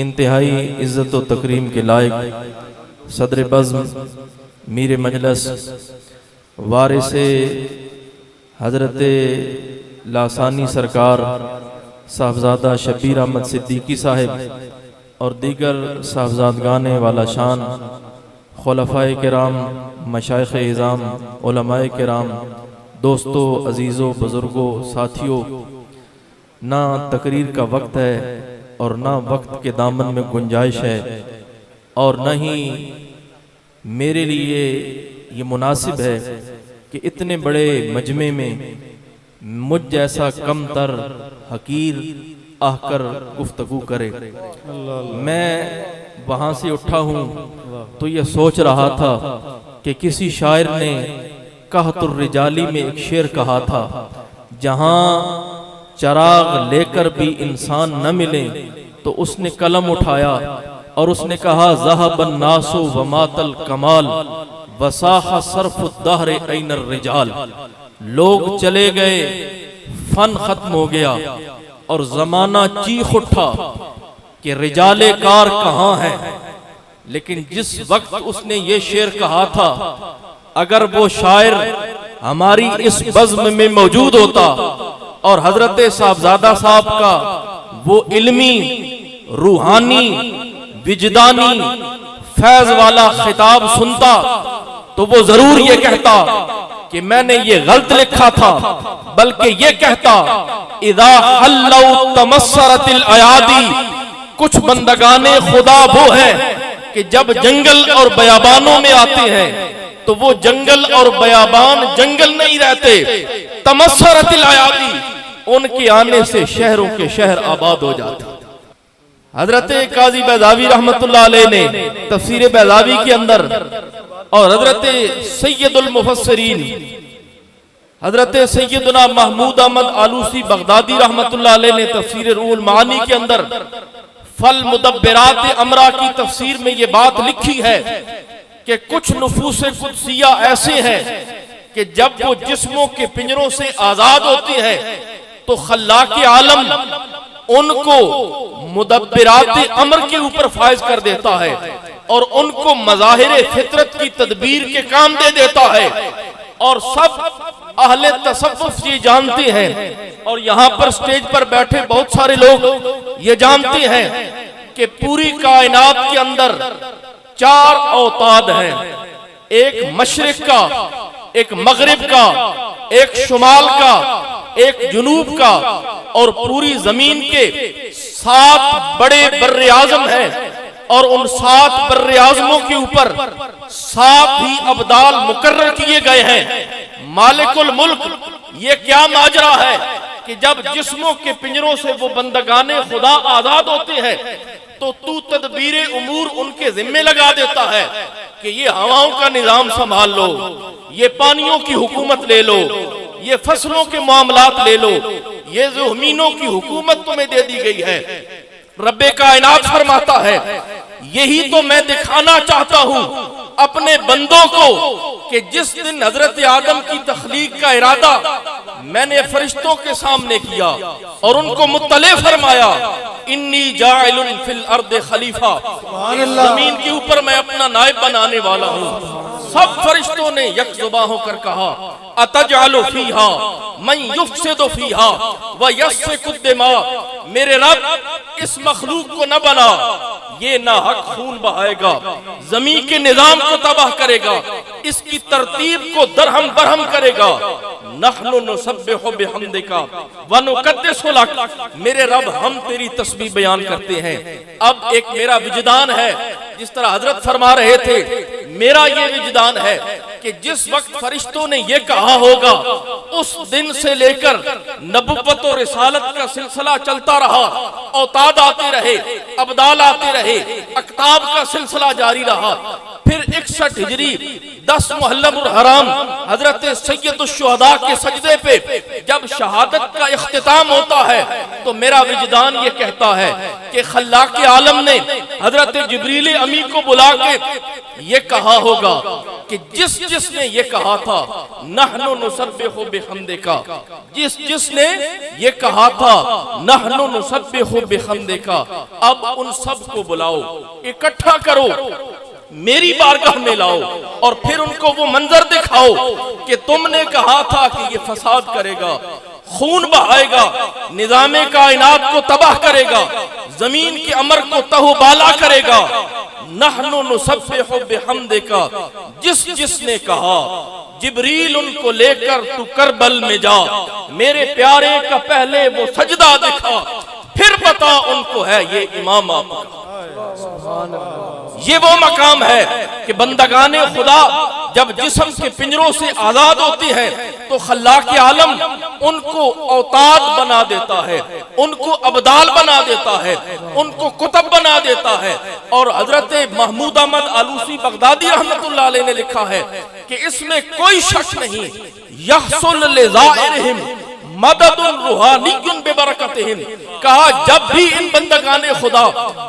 انتہائی عزت و تکریم کے لائق صدر بزم میر مجلس وارث حضرت لاسانی سرکار صاحبزادہ شبیر احمد صدیقی صاحب اور دیگر صاحبزادگان والا شان خلفائے کرام، مشائخ اعظام، علماء کرام، دوستو، عزیزوں، بزرگوں، ساتھیوں، نہ تقریر کا وقت ہے اور نہ وقت کے دامن میں گنجائش ہے، اور نہ ہی میرے لیے یہ مناسب ہے کہ اتنے بڑے مجمع میں مجھ جیسا کم تر حقیر آ کر گفتگو کرے۔ میں وہاں سے اٹھا ہوں تو یہ سوچ رہا تھا کہ کسی شاعر نے قحط الرجالی میں ایک شعر کہا تھا، جہاں چراغ لے کر بھی انسان نہ ملے تو اس نے قلم اٹھایا اور اس نے کہا ذہب الناس ومات الکمال وصاح صرف الدہر این الرجال۔ لوگ چلے گئے، فن ختم ہو گیا اور زمانہ چیخ اٹھا کہ رجال کار کہاں ہے۔ لیکن جس وقت اس نے یہ شعر کہا تھا، اگر وہ شاعر ہماری اس بزم میں موجود ہوتا اور حضرت صاحبزادہ صاحب کا وہ علمی، روحانی، وجدانی، فیض والا خطاب سنتا تو وہ ضرور یہ کہتا کہ میں نے یہ غلط لکھا تھا، بلکہ یہ کہتا اذا حلوا تمسرت الایادی، کچھ بندگان خدا وہ ہے کہ جب جنگل اور بیابانوں میں آتے ہیں تو وہ جنگل اور بیابان جنگل نہیں رہتے، تمسرت الایادی، ان کے آنے سے شہروں کے شہر آباد ہو جاتے۔ حضرت قاضی بیضاوی رحمت اللہ علیہ نے تفسیر بیضاوی کے اندر، اور حضرت سید المفسرین حضرت سیدنا محمود احمد آلوسی بغدادی رحمت اللہ علیہ نے تفسیر روح المعانی کے اندر فالمدبرات امرا کی تفسیر میں یہ بات لکھی ہے کہ کچھ نفوس قدسیہ ایسے ہیں کہ جب وہ جسموں کے پنجروں سے آزاد ہوتے ہیں تو خلاق عالم ان کو مدبرات امر کے اوپر فائز کر دیتا ہے اور ان کو مظاہر فطرت کی تدبیر کے کام دے دیتا ہے۔ اور سب اہل تصوف یہ جانتے ہیں، اور یہاں پر سٹیج پر بیٹھے بہت سارے لوگ یہ جانتے ہیں کہ پوری کائنات کے اندر 4 اوتاد ہیں، ایک مشرق کا، ایک مغرب کا، ایک شمال کا، ایک جنوب کا، اور پوری زمین کے 7 بڑے بر اعظم ہیں، اور ان 7 بر اعظموں کے اوپر 7 ہی ابدال مقرر کیے گئے ہیں۔ مالک الملک، یہ کیا ماجرا ہے کہ جب جسموں کے پنجروں سے وہ بندگان خدا آزاد ہوتے ہیں تو تدبیر امور ان کے ذمے لگا دیتا ہے کہ یہ ہواؤں کا نظام سنبھال لو، یہ پانیوں کی حکومت لے لو، یہ فصلوں کے معاملات لے لو، یہ زمینوں کی حکومت تمہیں دے دی گئی ہے۔ رب کائنات فرماتا ہے یہی تو میں دکھانا چاہتا ہوں اپنے بندوں کو کہ جس دن حضرت آدم کی تخلیق کا ارادہ میں نے فرشتوں کے سامنے کیا اور ان کو مطلع فرمایا انی جاعل فی الارض خلیفہ، زمین کے اوپر میں اپنا نائب بنانے والا ہوں، سب فرشتوں نے یک زباں ہو کر کہا اتجعل فیہا من یفسد فیہا ویسفک الدماء، میرے رب اس مخلوق کو نہ بنا، یہ ناحق خون بہائے گا، زمین کے نظام کو تباہ کرے گا، اس کی ترتیب کو درہم برہم کرے گا۔ نحن نسبح بحمدک ونقدس لک، میرے رب ہم تیری تسبیح بیان کرتے ہیں۔ اب ایک میرا وجدان ہے، جس طرح حضرت فرما رہے تھے، میرا یہ وجدان ہے کہ جس وقت فرشتوں نے یہ کہا ہوگا اس دن سے لے کر نبوت و رسالت کا سلسلہ چلتا رہا، اوتاد آتے رہے، ابدال آتے رہے، اکتاب کا سلسلہ جاری رہا۔ پھر 61 ہجری 10 محرم الحرام حضرت سید الشہداء کے سجدے پہ جب شہادت کا اختتام ہوتا ہے تو میرا وجدان یہ کہتا ہے کہ خلاق عالم نے حضرت جبریل امی کو بلا کے یہ کہا ہوگا کہ جس نے یہ کہا تھا نحنو نسبح بحمدک، جس نے یہ کہا تھا نحنو نسبح بحمدک، اب ان سب کو بلاؤ، اکٹھا کرو، میری بارگاہ میں لاؤ، اور پھر ان کو وہ منظر دکھاؤ کہ تم نے کہا تھا کہ یہ فساد کرے گا، خون بہائے گا، نظام کائنات کو تباہ کرے گا، زمین کے امر کو تہو بالا کرے گا۔ نحنو نسبح بحمدک، جس نے کہا جبریل ان کو لے کر تو کربل میں جا، میرے پیارے کا پہلے وہ سجدہ دکھا، پھر بتا ان کو ہے یہ امام آپ کا۔ یہ وہ مقام ہے کہ بندگان خدا جب جسم کے پنجروں سے آزاد ہوتی ہیں تو خلاق عالم ان کو اوتاد بنا دیتا ہے، ان کو ابدال بنا دیتا ہے، ان کو کتب بنا دیتا ہے۔ اور حضرت محمود احمد آلوسی بغدادی رحمت اللہ علیہ نے لکھا ہے کہ اس میں کوئی شک نہیں، یحصل لزائرہم مدد روحانی ببرکتہم، کہا جب بھی ان بندگان خدا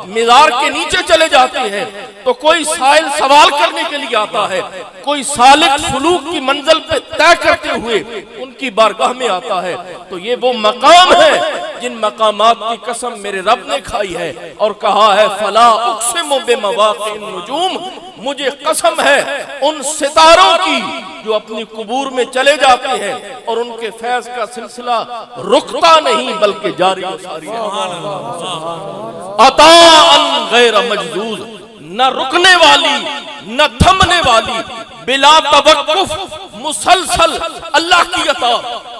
مزار کے نیچے چلے جاتے ہیں تو کوئی سائل سوال کرنے کے لیے آتا ہے، کوئی سالک سلوک کی منزل پہ طے کرتے ہوئے ان کی بارگاہ میں آتا ہے، تو یہ وہ مقام ہے جن مقامات کی قسم میرے رب نے کھائی ہے اور کہا ہے فلا اقسم بمواقع النجوم، مجھے قسم ہے ان ستاروں کی جو اپنی قبور میں چلے جاتے ہیں اور ان کے فیض کا سلسلہ رکتا نہیں بلکہ جاری و ساری ہے۔ عطاء غیر مجذوذ، نہ رکنے والی نہ تھمنے والی، بلا توقف مسلسل اللہ کی عطا،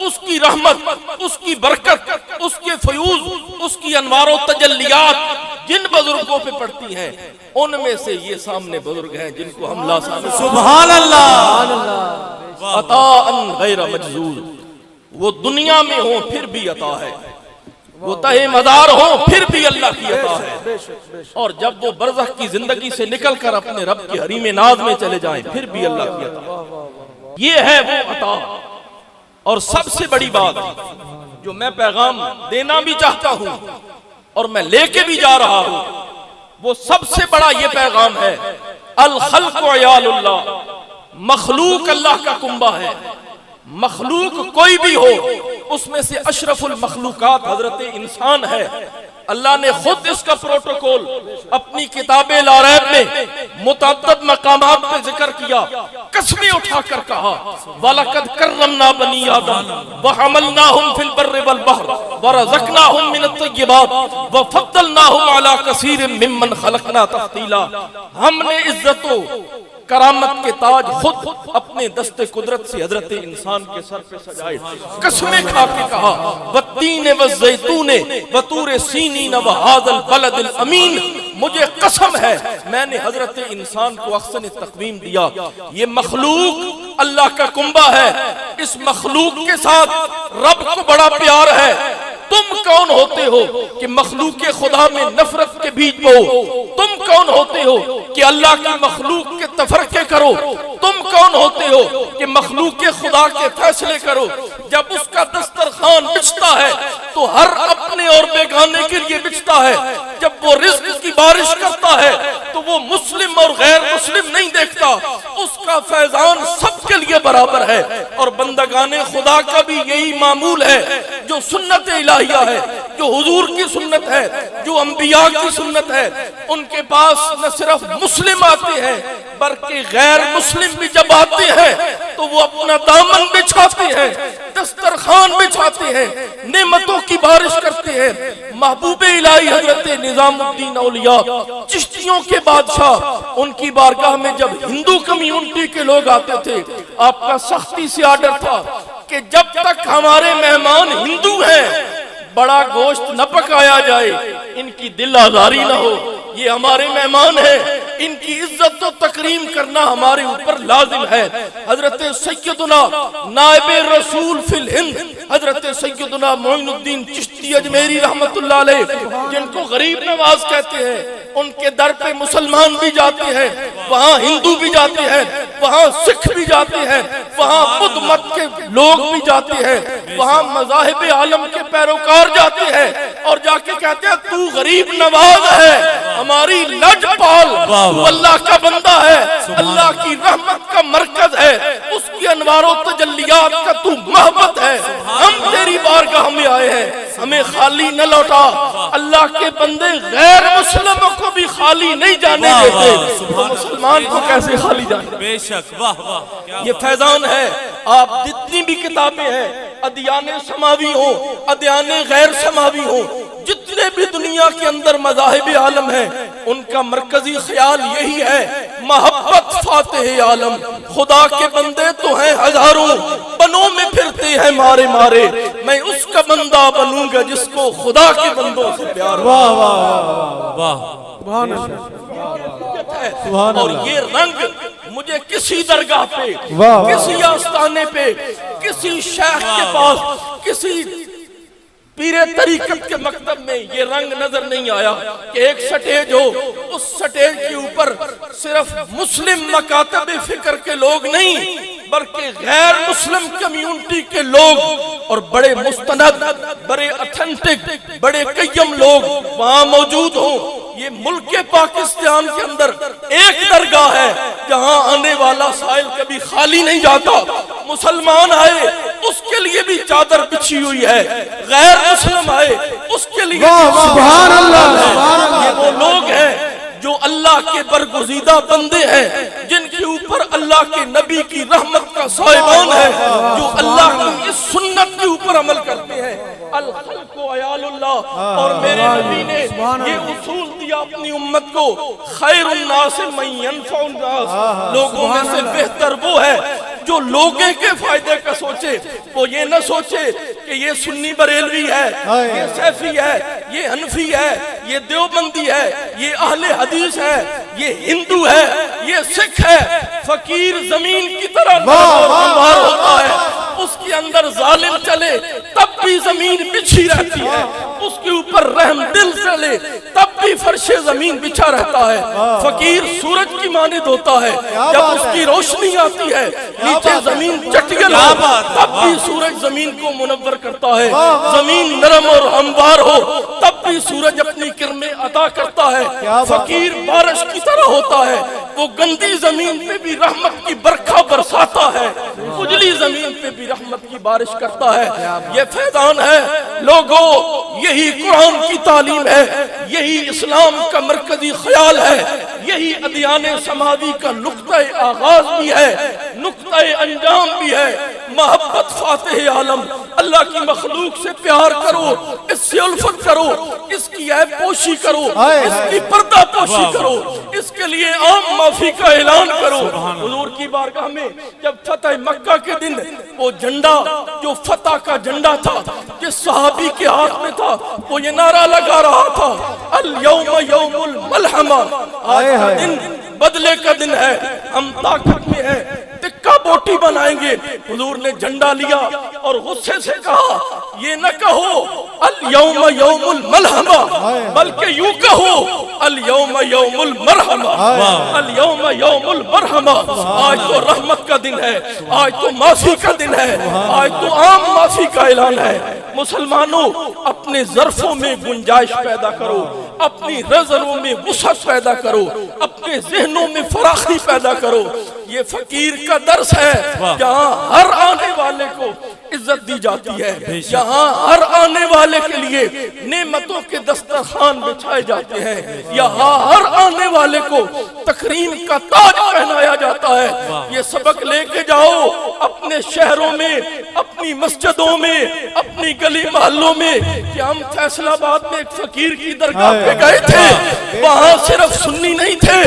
اس کی رحمت، اس کی برکت، اس کے فیوز، اس کی انوار و تجلیات جن بزرگوں پہ پڑتی ہیں، ان میں سے یہ سامنے بزرگ ہیں جن کو ہم لا سکتے۔ سبحان اللہ۔ عطاء غیر مجذوذ، وہ دنیا میں ہوں پھر بھی عطا ہے، وہ تہ مدار ہوں پھر بھی اللہ کی عطا ہے، اور جب وہ برزخ کی زندگی سے نکل کر اپنے رب کے حریم ناز میں چلے جائیں پھر بھی اللہ کی عطا۔ یہ ہے وہ عطا۔ اور سب سے بڑی بات جو میں پیغام دینا بھی چاہتا ہوں اور میں لے کے بھی جا رہا ہوں، وہ سب سے بڑا یہ پیغام ہے، الخلق عیال اللہ، مخلوق اللہ کا کنبہ ہے۔ مخلوق کوئی بھی ہو، اس میں سے اشرف المخلوقات حضرت انسان ہے۔ اللہ نے خود اس کا پروٹوکول اپنی کتاب لا ریب میں متعدد مقامات پہ ذکر کیا، قسمیں اٹھا کر کہا وَلَقَدْ كَرَّمْنَا بَنِي آدَمَ وَحَمَلْنَاهُمْ فِي الْبَرِّ وَالْبَحْرِ وَرَزَقْنَاهُمْ مِنَ الطَّيِّبَاتِ وَفَضَّلْنَاهُمْ عَلَى كَثِيرٍ مِّمَّنْ خَلَقْنَا تَفْضِيلًا، ہم نے عزت و کرامت کے تاج خود اپنے دست قدرت سے حضرت انسان کے سر پہ سجائے۔ قسمیں کھا کے کہا وَالتِّينِ وَالزَّيْتُونِ وَطُورِ سِينِينَ وَهَذَا الْبَلَدِ الْأَمِينِ، مجھے قسم ہے میں نے حضرت انسان کو احسن تقویم دیا۔ یہ مخلوق اللہ کا کنبہ ہے، اس مخلوق کے ساتھ رب کو بڑا پیار ہے۔ تم کون ہوتے ہو کہ مخلوق خدا میں نفرت کے بیج بو؟ تم کون ہوتے ہو کہ اللہ کی مخلوق کے تفرقے کرو؟ تم کون ہوتے ہو کہ مخلوق خدا کے فیصلے کرو؟ جب اس کا دسترخوان بچھتا ہے تو ہر اپنے اور بیگانے کے لیے بچھتا ہے، جب وہ رزق کی بارش کرتا ہے تو وہ مسلم اور غیر مسلم نہیں دیکھتا، اس کا فیضان سب کے لیے برابر ہے۔ اور بندگان خدا کا بھی یہی معمول ہے، جو سنت الہیہ ہے، جو حضور کی سنت ہے، جو انبیاء کی سنت ہے، ان کے پاس نہ صرف مسلم آتے ہیں بلکہ غیر مسلم بھی جب آتے ہیں تو وہ اپنا دامن بچھاتے ہیں، دسترخوان بچھاتے ہیں، نعمتوں کی بارش کرتے ہیں۔ محبوب الہی حضرت نظام الدین اولیاء چشتیوں کے بادشاہ، ان کی بارگاہ میں جب ہندو کمیونٹی کے لوگ آتے تھے، آپ کا سختی سے آرڈر تھا کہ جب تک ہمارے مہمان ہندو ہیں بڑا گوشت نہ پکایا جائے، ان کی دل آزاری نہ ہو، یہ ہمارے مہمان ہیں، ان کی عزت و تکریم کرنا ہمارے اوپر لازم ہے۔ حضرت سیدنا نائب رسول فی الہند حضرت سیدنا معین الدین چشتی اجمیری رحمت اللہ علیہ، جن کو غریب نواز کہتے ہیں، ان کے در پہ مسلمان بھی جاتے ہیں، وہاں ہندو بھی جاتے ہیں، وہاں سکھ بھی جاتے ہیں، وہاں بدھ مت کے لوگ بھی جاتے ہیں، وہاں مذاہب عالم کے پیروکار جاتے ہیں، اور جا کے کہتے ہیں تو غریب نواز ہے، ہماری لج پال تو اللہ کا بندہ ہے، اللہ کی رحمت کا مرکز ہے، اس کی انوار و تجلیات کا تو محبت ہے۔ ہم تیری بارگاہ میں آئے ہیں، ہمیں خالی نہ لوٹا۔ اللہ کے بندے غیر مسلموں کو بھی خالی نہیں جانے دیتے، تو مسلمان کو کیسے خالی جانے؟ بے شک، واہ واہ، یہ فیضان ہے۔ آپ جتنی بھی کتابیں ہیں، ادیان سماوی ہوں، ادیان غیر سماوی ہوں، جتنے بھی دنیا کے اندر مذاہب عالم ہیں، ان کا مرکزی خیال یہی ہے، محبت فاتح عالم۔ خدا کے بندے تو ہیں ہزاروں، بنوں میں پھرتے ہیں مارے مارے، میں اس کا بندہ بنوں گا جس کو خدا کے بندوں سے پیار ہو۔ واہ واہ واہ، اور یہ رنگ مجھے کسی درگاہ پہ، کسی آستانے پہ، کسی شیخ کے پاس، کسی پیر طریقت کے مکتب میں یہ رنگ نظر نہیں آیا کہ ایک سٹیج ہو، اس سٹیج کے اوپر صرف مسلم مکاتب فکر کے لوگ نہیں بلکہ غیر مسلم کمیونٹی کے لوگ اور بڑے مستند، بڑے اتھینٹک، بڑے قیم لوگ وہاں موجود ہوں۔ یہ ملک پاکستان کے اندر ایک درگاہ ہے جہاں آنے والا سائل کبھی خالی نہیں جاتا۔ مسلمان آئے اس کے لیے بھی چادر بچھی ہوئی ہے، غیر مسلم آئے اس کے لیے سبحان اللہ۔ یہ وہ لوگ ہیں جو اللہ کے برگزیدہ بندے ہیں، جن کے اوپر اللہ کے نبی کی رحمت کا سائبان ہے، جو اللہ کی اس سنت کے اوپر عمل کرتے ہیں۔ الخلق عیال اللہ، اور میرے نبی نے یہ اصول دیا اپنی امت کو، خیر الناس من ینفع الناس، لوگوں میں سے بہتر وہ ہے جو لوگوں کے فائدے کا سوچے، وہ یہ نہ سوچے کہ یہ سنی بریلوی ہے، یہ سیفی ہے، یہ حنفی ہے، یہ دیوبندی ہے، یہ اہل حدیث ہے، یہ ہندو ہے، یہ سکھ ہے۔ فقیر زمین کی طرح ہموار ہوتا ہے، اس کے اندر ظالم چلے تب بھی زمین بچھی رہتی ہے، اس کے اوپر رحم دل چلے تب بھی فرش زمین بچھا رہتا ہے۔ فقیر سورج کی مانند ہوتا ہے، جب اس کی روشنی آتی ہے نیچے زمین چٹگل ہو تب بھی سورج زمین کو منور کرتا ہے، زمین نرم اور ہموار ہو تب بھی سورج اپنی کرنیں عطا کرتا ہے۔ فقیر بارش کی طرح ہوتا ہے، وہ گندی زمین پہ بھی رحمت کی برکھا برساتا ہے، اجلی زمین پہ بھی رحمت کی بارش کرتا ہے۔ یہ فیضان ہے لوگوں، یہی قرآن کی تعلیم ہے، یہی اسلام کا مرکزی خیال ہے، یہی ادیان سماوی کا نقطہ آغاز بھی ہے، نقطہ انجام بھی ہے۔ محبت فاتح عالم، اللہ کی مخلوق سے پیار کرو، اس سے الفت کرو، اس کی عیب پوشی کرو، اس کی پردہ پوشی کرو، اس کے لیے عام معافی کا اعلان کرو۔ حضور کی بارگاہ میں جب فتح مکہ کے دن وہ جھنڈا جو فتح کا جھنڈا تھا جس صحابی کے ہاتھ میں تھا، وہ یہ نعرہ لگا رہا تھا، الیوم یوم الملحمہ، آج کا دن بدلے کا دن ہے، ہم طاقت میں ہیں، ٹکا بوٹی بنائیں گے۔ حضور نے جھنڈا لیا اور غصے سے کہا، یہ نہ کہو الیوم یوم الملحمہ، بلکہ یوں کہو الیوم یوم المرحمہ، الیوم یوم المرحمہ۔ آج تو رحمت کا دن ہے، آج تو معافی کا دن ہے، آج تو عام معافی کا اعلان ہے۔ مسلمانوں، اپنے ظرفوں میں گنجائش پیدا کرو، اپنی نظروں میں وسعت پیدا کرو، اپنے ذہنوں میں فراخی پیدا کرو۔ یہ فقیر کا درس ہے، جہاں ہر آنے والے کو عزت دی جاتی ہے، یہاں ہر آنے والے کے لیے نعمتوں کے دسترخوان بچھائے جاتے ہیں، یہاں ہر آنے والے کو تکریم کا تاج پہنایا جاتا ہے۔ یہ سبق لے کے جاؤ اپنے شہروں میں، اپنی مسجدوں میں، اپنی گلی محلوں میں، کہ ہم فیصل آباد میں ایک فقیر کی درگاہ پہ گئے تھے، وہاں صرف سنی نہیں تھے،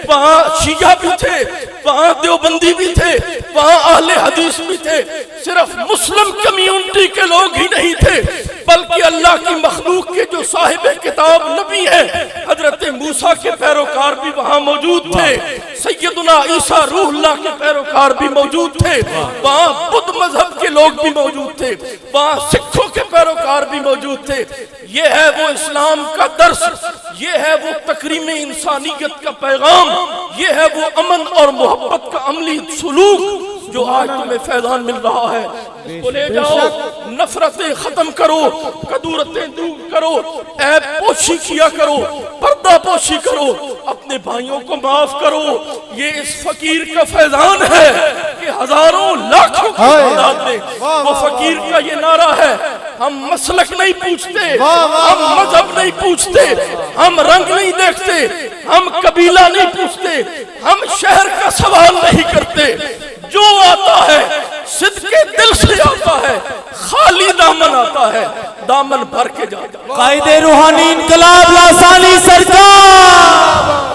وہاں شیعہ بھی تھے، وہاں دیوبندی بھی تھے، وہاں اہل حدیث بھی تھے، صرف مسلم کمیونٹی کے لوگ ہی نہیں تھے بلکہ اللہ کی مخلوق کے جو صاحب کتاب نبی ہیں، حضرت موسیٰ کے پیروکار بھی وہاں موجود تھے، سیدنا عیسیٰ روح اللہ کے پیروکار بھی موجود تھے، وہاں بدھ مذہب کے لوگ بھی موجود تھے، وہاں سکھوں کے پیروکار بھی موجود تھے۔ یہ ہے وہ اسلام کا درس، یہ ہے وہ تکریم انسانیت کا پیغام، یہ ہے وہ امن اور محبت کا عملی سلوک جو آج تمہیں فیضان مل رہا ہے اس کو لے جاؤ، نفرتیں ختم کرو، کدورتیں دور کرو، عیب پوشی کیا کرو، پردہ پوشی کرو، اپنے بھائیوں کو معاف کرو۔ یہ اس فقیر کا فیضان ہے کہ ہزاروں لاکھوں کی تعداد میں وہ فقیر کا یہ نعرہ ہے، ہم مسلک نہیں پوچھتے، ہم مذہب نہیں پوچھتے، ہم رنگ نہیں دیکھتے، ہم قبیلہ نہیں پوچھتے، ہم شہر کا سوال نہیں کرتے، جو آتا ہے صدقے دل سے آتا ہے، خالی دامن آتا ہے، دامن بھر کے جاتا ہے۔ قائد روحانی انقلاب لاسانی سرکار۔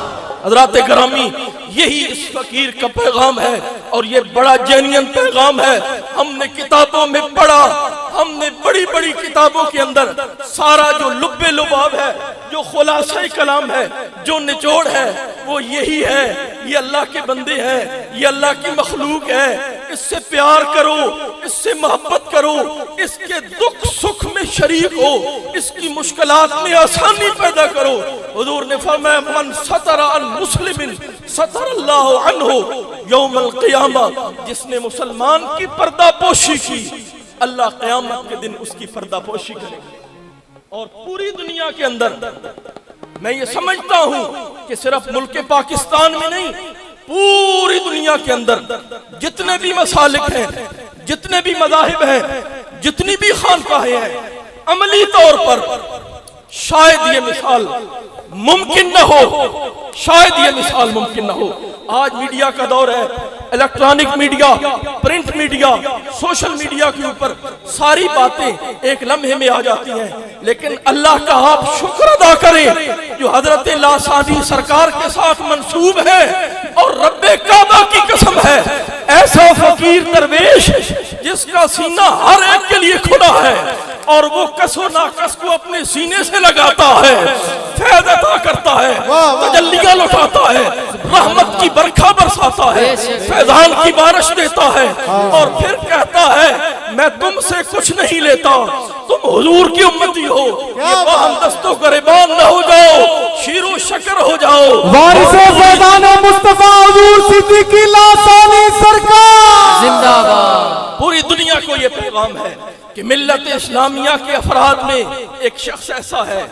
حضرات گرامی، یہی اس فقیر کا پیغام ہے اور یہ بڑا جینین پیغام ہے۔ ہم نے کتابوں میں پڑھا، ہم نے بڑی بڑی کتابوں کے اندر سارا جو لب لباب ہے، جو خلاصہ کلام ہے، جو نچوڑ ہے، وہ یہی ہے۔ یہ اللہ کے بندے ہیں، یہ اللہ کی مخلوق ہے، اس سے پیار کرو، اس سے محبت کرو، اس کے دکھ سکھ میں شریک ہو، اس کی مشکلات میں آسانی پیدا کرو۔ حضور نے فرمایا من ستر عن مسلم ستر اللہ عنہ یوم القیامہ، جس نے مسلمان کی پردہ پوشی کی، اللہ قیامت کے دن اس کی پردہ پوشی کرے گا۔ اور پوری دنیا کے اندر میں یہ سمجھتا ہوں کہ صرف ملک پاکستان میں نہیں، پوری دنیا کے اندر جتنے بھی مسالک ہیں، جتنے بھی مذاہب ہیں، جتنی بھی خانقاہیں ہیں، عملی طور پر شاید یہ مثال ممکن نہ ہو، شاید یہ مثال ممکن نہ ہو۔ آج میڈیا کا دور ہے، electronic media, print media, social media کے اوپر ساری باتیں ایک لمحے میں آ جاتی ہیں، لیکن اللہ کا آپ شکر ادا کریں جو حضرت لاسانی سرکار کے ساتھ منسوب ہے، اور رب کعبہ کی قسم ہے ایسا فقیر درویش جس کا سینہ ہر ایک کے لیے کھلا ہے اور وہ کس و ناکس کو اپنے سینے سے لگاتا ہے، فیض عطا کرتا ہے، تجلیہ لٹاتا ہے، رحمت کی برکھا برساتا ہے، فیضان کی بارش دیتا ہے، اور پھر کہتا ہے میں تم سے کچھ نہیں لیتا، تم حضور کی امتی ہو، یہ باہم دست و گریبان نہ ہو جاؤ، شیر و شکر ہو جاؤ۔ وارث فیضان مصطفیٰ حضور صدیقی لاسانی سرکار زندہ باد۔ پوری دنیا کو یہ پیغام ہے کہ ملت اسلامیہ کے افراد میں ایک شخص ایسا ہے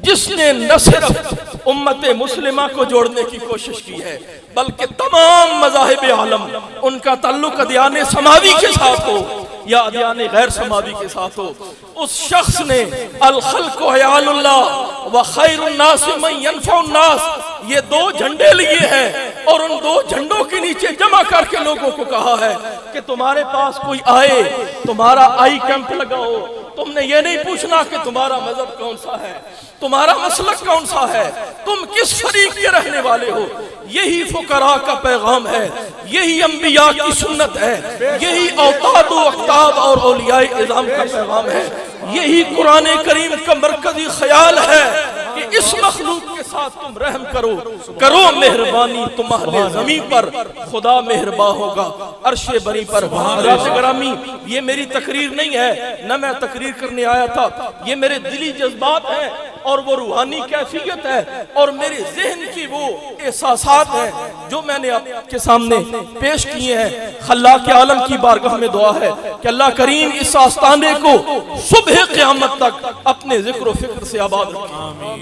جس نے نہ صرف امت مسلمہ کو جوڑنے کی کوشش کی ہے بلکہ تمام مذاہب عالم، ان کا تعلق ادیان سماوی کے ساتھ ہو یا ادیان غیر سماوی کے ساتھ ہو، اس شخص نے الخلق عیال اللہ وخیر الناس من ینفع الناس یہ دو جھنڈے لیے ہیں، اور ان دو جھنڈوں کے نیچے جمع کر کے لوگوں کو کہا ہے کہ تمہارے پاس کوئی آئے، تمہارا آئی کیمپ لگاؤ، تم نے یہ نہیں پوچھنا کہ تمہارا مذہب کون سا ہے، تمہارا مسلک کون سا ہے، تم کس فریق کے رہنے والے ہو۔ یہی فقراء کا پیغام ہے، یہی انبیاء کی سنت ہے، یہی اوتاد و اقتاب اور اولیاء اعظام کا پیغام ہے، یہی قرآن کریم کا مرکزی خیال ہے کہ اس مخلوق کے ساتھ تم رحم کرو، کرو مہربانی تمہارے زمین پر، خدا مہربان ہوگا عرش بری پر۔ حضرات گرامی، یہ میری تقریر نہیں ہے، نہ میں تقریر کرنے آیا تھا، یہ میرے دلی جذبات ہیں اور وہ روحانی کیفیت ہے اور میرے ذہن کی وہ احساسات ہیں جو میں نے آپ کے سامنے پیش کیے ہیں۔ خلاق عالم کی بارگاہ میں دعا ہے کہ اللہ کریم اس آستانے کو صبح قیامت تک اپنے ذکر و فکر سے آباد رکھے۔